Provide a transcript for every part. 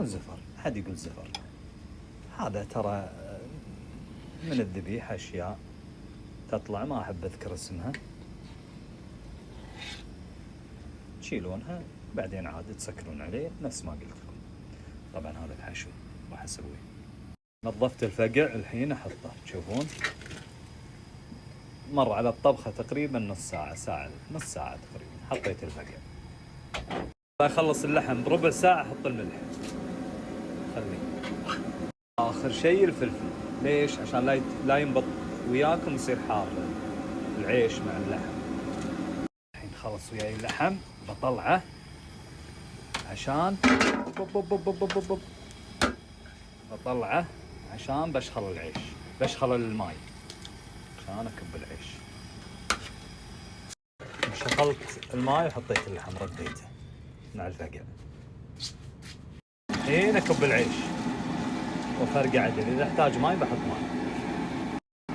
مو زفر، حد يقول زفر. هذا ترى من الذبيح أشياء تطلع ما أحب أذكر اسمها، تشيلونها بعدين عاد تسكرون عليه نفس ما قلت لكم. طبعا هذا الحشو راح أسويه. نظفت الفقع الحين أحطه، تشوفون مر على الطبخة تقريبا نص ساعة، نص ساعة تقريبا. حطيت الفقع، أخلص اللحم بربع ساعة أحط الملح، خليه. آخر شيء الفلفل. ليش؟ عشان لا ينبط وياكم يصير حار العيش مع اللحم. الحين خلص وياي اللحم، بطلعه عشان بطلعه عشان بشخل العيش، بشخل الماي عشان أكب العيش. شخلت الماي وحطيت اللحم رديته مع الفقع. الحين أكب العيش وفرقع عدل، إذا احتاج ماي بحط ماي.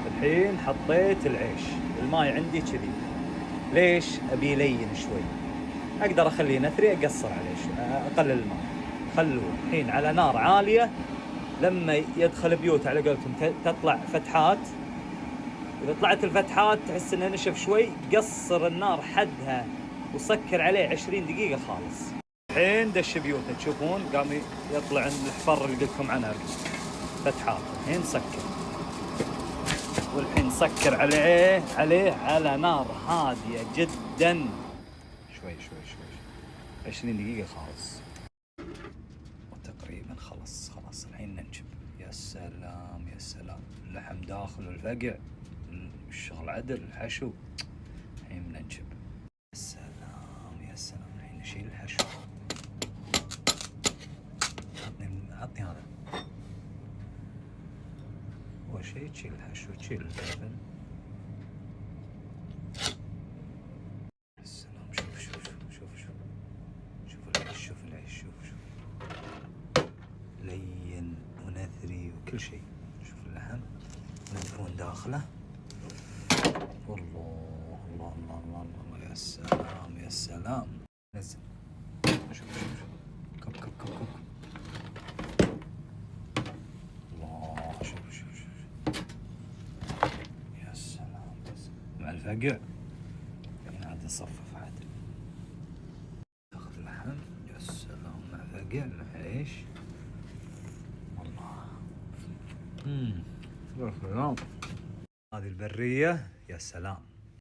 الحين حطيت العيش، الماي عندي كذي. ليش؟ أبي لين شوي، أقدر أخليه نثري، أقصر عليه شوي، أقلل الماء. خلوه الحين على نار عالية، لما يدخل بيوت على قولتهم تطلع فتحات. إذا طلعت الفتحات تحس إنه نشف شوي، قصر النار حدها وسكر عليه 20 دقيقة خالص. الحين دش بيوته، تشوفون قام يطلع عند الحفر اللي قلت لكم عنها فتحات. الحين سكر، والحين سكر عليه على نار هادية جدا، شوي 20 دقيقة خالص وتقريبا خلص. الحين ننشب. يا سلام يا سلام، اللحم داخل والفقع الشغل عدل، الحشو. الحين بننشب. يا سلام يا سلام. الحين نشيل الحشو. عطني هذا. أول شيء تشيل الحشو، تشيل الفلفل. السلام. شوف العيش، شوف لين ونثري وكل شيء. شوف اللحم مدفون داخله. والله الله الله الله الله، يا سلام يا سلام. نزل. شوف كب الله. شوف يا سلام مع الفقع. الحين عاد نصفف عادل. تاخذ اللحم، يا سلام، مع فقع مع عيش. والله يا سلام. هذه البرية، يا سلام.